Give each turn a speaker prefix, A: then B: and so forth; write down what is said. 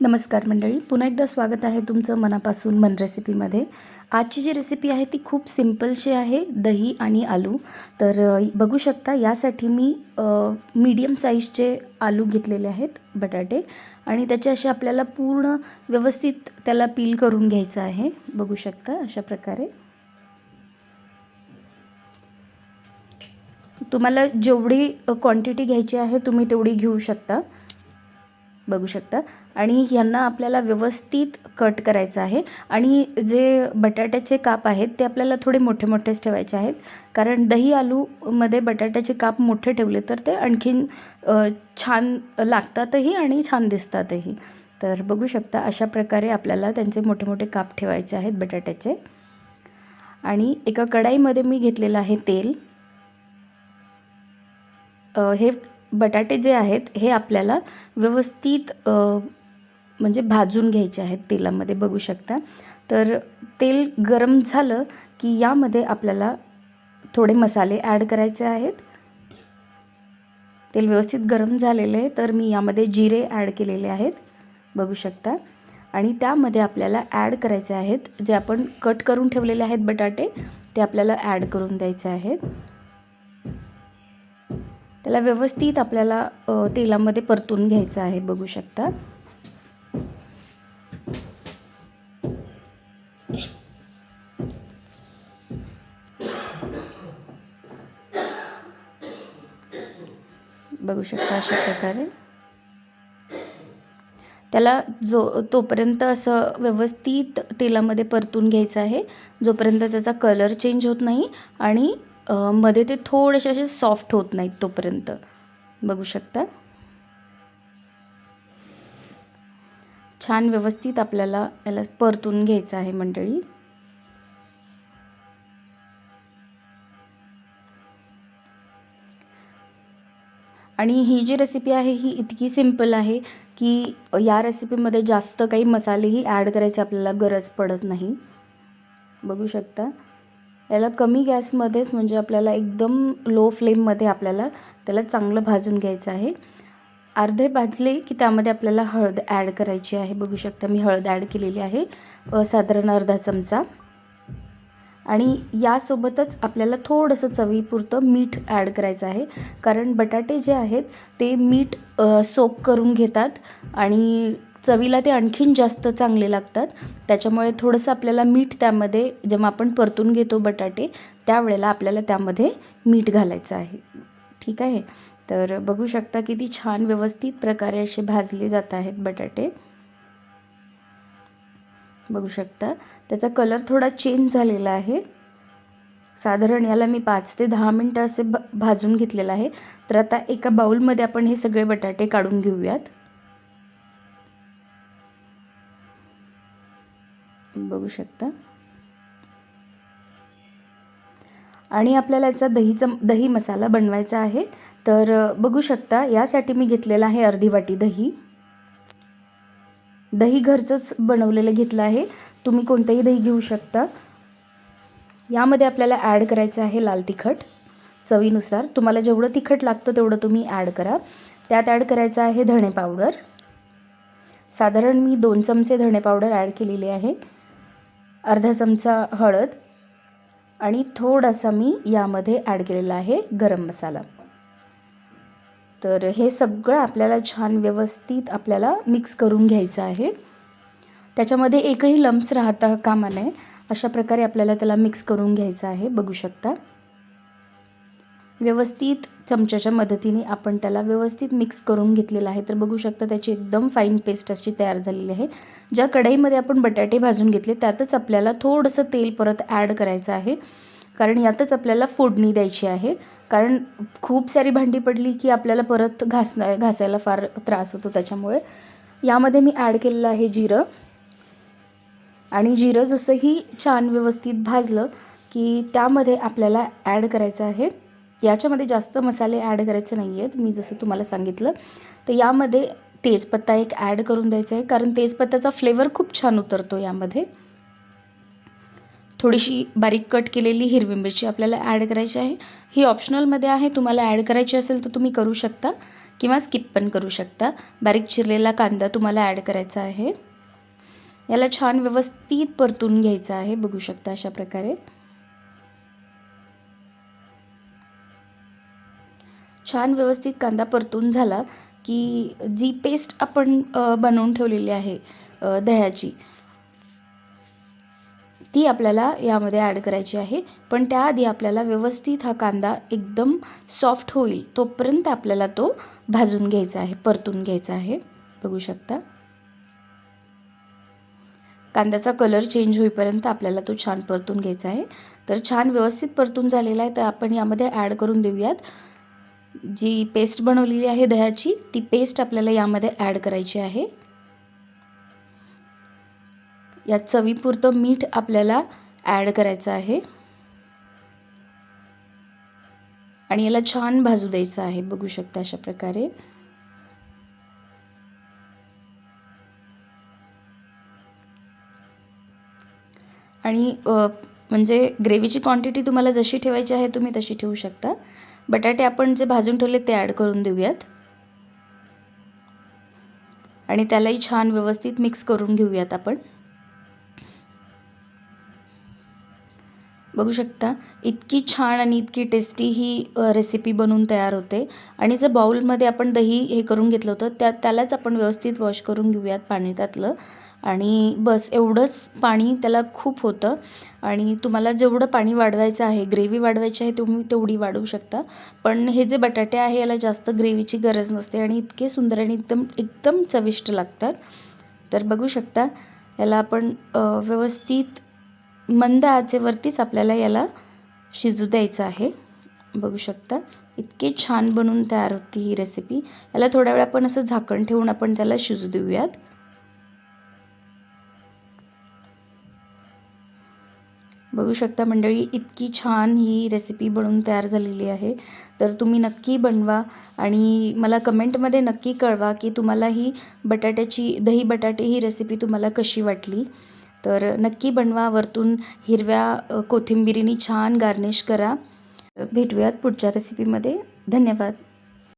A: नमस्कार मंडळी, पुन्हा एकदा स्वागत आहे तुमचं मनापासून मन रेसिपीमध्ये. आजची जी रेसिपी आहे ती खूप सिम्पलशी आहे, दही आणि आलू. तर बघू शकता यासाठी मी मीडियम साईजचे आलू घेतलेले आहेत, बटाटे, आणि त्याचे असे आपल्याला पूर्ण व्यवस्थित त्याला पील करून घ्यायचं आहे. बघू शकता अशा प्रकारे. तुम्हाला जेवढी क्वांटिटी घ्यायची आहे तुम्ही तेवढी घेऊ शकता. बघू शकता. आणि ह्यांना आपल्याला व्यवस्थित कट करायचं आहे. आणि जे बटाट्याचे काप आहेत ते आपल्याला थोडे मोठे मोठेच ठेवायचे आहेत, कारण दही आलूमध्ये बटाट्याचे काप मोठे ठेवले तर ते आणखीन छान लागतातही आणि छान दिसतातही. तर बघू शकता अशा प्रकारे आपल्याला त्यांचे मोठे मोठे काप ठेवायचे आहेत बटाट्याचे. आणि एका कढाईमध्ये मी घेतलेलं आहे तेल. हे बटाटे जे आहेत हे आपल्याला व्यवस्थित म्हणजे भाजून घ्यायचे आहेत तेलामध्ये. बघू शकता. तर तेल गरम झालं की यामध्ये आपल्याला थोडे मसाले ॲड करायचे आहेत. तेल व्यवस्थित गरम झालेले आहे तर मी यामध्ये जिरे ॲड केलेले आहेत. बघू शकता. आणि त्यामध्ये आपल्याला ॲड करायचे आहेत जे आपण कट करून ठेवलेले आहेत बटाटे, ते आपल्याला ॲड करून द्यायचे आहेत. त्याला व्यवस्थित आपल्याला तेलामध्ये परतून घ्यायचं आहे. बघू शकता. बघू शकता अशा प्रकारे त्याला तोपर्यंत असं व्यवस्थित तेलामध्ये परतून घ्यायचं आहे जोपर्यंत त्याचा कलर चेंज होत नाही आणि मध्ये ते थोडेसे असे सॉफ्ट होत नाहीत तोपर्यंत. बघू शकता. छान व्यवस्थित आपल्याला याला परतून घ्यायचं आहे मंडळी. आणि ही जी रेसिपी आहे ही इतकी सिंपल आहे की या रेसिपीमध्ये जास्त काही मसालेही ॲड करायचे आपल्याला गरज पडत नाही. बघू शकता. याला कमी गॅसमध्येच म्हणजे आपल्याला एकदम लो फ्लेममध्ये आपल्याला त्याला चांगलं भाजून घ्यायचं आहे. अर्धे भाजले की त्यामध्ये आपल्याला हळद ॲड करायची आहे. बघू शकता मी हळद ॲड केलेली आहे, साधारण अर्धा चमचा. आणि यासोबतच आपल्याला थोडंसं चवीपुरतं मीठ ॲड करायचं आहे, कारण बटाटे जे आहेत ते मीठ सोक करून घेतात आणि चवीला ते आणखीन जास्त चांगले लागतात. त्याच्यामुळे थोडंसं आपल्याला मीठ त्यामध्ये, जेव्हा आपण परतून घेतो बटाटे त्यावेळेला आपल्याला त्यामध्ये मीठ घालायचं आहे. ठीक आहे. तर बघू शकता किती छान व्यवस्थित प्रकारे असे भाजले जात आहेत बटाटे. बघू शकता. त्याचा कलर थोडा चेंज झालेला आहे. साधारण याला मी 5 ते 10 मिनटं असे भाजून घेतलेलं आहे. तर आता एका बाउलमध्ये आपण हे सगळे बटाटे काढून घेऊयात. बघू शकता. आणि आपल्याला याचा दही मसाला बनवायचा आहे. तर बघू शकता यासाठी मी घेतलेला आहे अर्धी वाटी दही. दही घरचंच बनवलेलं घेतलं आहे. तुम्ही कोणतंही दही घेऊ शकता. यामध्ये आपल्याला ॲड करायचं आहे लाल तिखट चवीनुसार. तुम्हाला जेवढं तिखट लागतं तेवढं तुम्ही ॲड करा. त्यात ॲड करायचं आहे धणे पावडर. साधारण मी 2 चमचे धणे पावडर ॲड केलेली आहे. अर्धा चमचा हळद आणि थोडासा मी यामध्ये ॲड केलेला आहे गरम मसाला. तर हे सगळं आपल्याला छान व्यवस्थित आपल्याला मिक्स करून घ्यायचं आहे. त्याच्यामध्ये एकही लम्प्स राहता कामा नये अशा प्रकारे आपल्याला त्याला मिक्स करून घ्यायचं आहे. बघू शकता. व्यवस्थित चमच्याच्या मदतीने आपण त्याला व्यवस्थित मिक्स करून घेतलेलं आहे. तर बघू शकता त्याची एकदम फाईन पेस्ट अशी तयार झालेली आहे. ज्या कढईमध्ये आपण बटाटे भाजून घेतले त्यातच आपल्याला थोडंसं तेल परत ॲड करायचं आहे, कारण यातच आपल्याला फोडणी द्यायची आहे. कारण खूप सारी भांडी पडली की आपल्याला परत घासायला फार त्रास होतो. त्याच्यामुळे यामध्ये मी ॲड केलेलं आहे जिरं. आणि जिरं जसंही छान व्यवस्थित भाजलं की त्यामध्ये आपल्याला ॲड करायचं आहे. याच्यामध्ये जास्त मसाले ॲड करायचे नाही आहेत, मी जसं तुम्हाला सांगितलं. तर यामध्ये तेजपत्ता एक ॲड करून द्यायचा आहे, कारण तेजपत्त्याचा फ्लेवर खूप छान उतरतो यामध्ये. थोडीशी बारीक कट केलेली हिरवी मिरची आपल्याला ॲड करायची आहे. ही ऑप्शनलमध्ये आहे, तुम्हाला ॲड करायची असेल तर तुम्ही करू शकता किंवा स्किप पण करू शकता. बारीक चिरलेला कांदा तुम्हाला ॲड करायचा आहे. याला छान व्यवस्थित परतून घ्यायचं आहे. बघू शकता अशा प्रकारे छान व्यवस्थित कांदा परतून झाला की जी पेस्ट आपण बनवून ठेवलेली आहे दह्याची, ती आपल्याला यामध्ये ॲड करायची आहे. पण त्याआधी आपल्याला व्यवस्थित हा कांदा एकदम सॉफ्ट होईल तोपर्यंत आपल्याला तो भाजून घ्यायचा आहे, परतून घ्यायचा आहे. बघू शकता कांद्याचा कलर चेंज होईपर्यंत आपल्याला तो छान परतून घ्यायचा आहे. तर छान व्यवस्थित परतून झालेला आहे. तर आपण यामध्ये ॲड करून देऊयात जी पेस्ट बनवलेली आहे दह्याची, ती पेस्ट आपल्याला यामध्ये ॲड करायची आहे. यात चवीपुरतं मीठ आपल्याला ॲड करायचं आहे आणि याला छान भाजू द्यायचं आहे. बघू शकता अशा प्रकारे आणि म्हणजे ग्रेव्हीची क्वांटिटी तुम्हाला जशी ठेवायची आहे तुम्ही तशी ठेवू शकता. बटाटे आपण जे भाजून ठेवले ते ॲड करून देऊयात आणि त्यालाही छान व्यवस्थित मिक्स करून घेऊयात आपण. बघू शकता इतकी छान आणि इतकी टेस्टी ही रेसिपी बनवून तयार होते. आणि जर बाउलमध्ये आपण दही हे करून घेतलं होतं त्यालाच आपण व्यवस्थित वॉश करून घेऊयात पाणी त्यातलं. आणि बस एवढंच पाणी त्याला खूप होतं आणि तुम्हाला जेवढं पाणी वाढवायचं आहे, ग्रेव्ही वाढवायची आहे तुम्ही तेवढी वाढवू शकता. पण हे जे बटाटे आहे याला जास्त ग्रेव्हीची गरज नसते आणि इतके सुंदर आणि एकदम चविष्ट लागतात. तर बघू शकता याला आपण व्यवस्थित मंद आचेवरतीच आपल्याला याला शिजू द्यायचं आहे. बघू शकता इतके छान बनून तयार होती ही रेसिपी. याला थोड्या वेळ आपण असं झाकण ठेवून आपण त्याला शिजू देऊयात. बघू शकता मंडळी इतकी छान ही रेसिपी बनवून तयार झालेली आहे. तर तुम्ही नक्की बनवा आणि मला कमेंटमध्ये नक्की कळवा की तुम्हाला ही दही बटाटे ही रेसिपी तुम्हाला कशी वाटली. तर नक्की बनवा. वरतून हिरव्या कोथिंबिरीने छान गार्निश करा. भेटूयात पुढच्या रेसिपीमध्ये. धन्यवाद.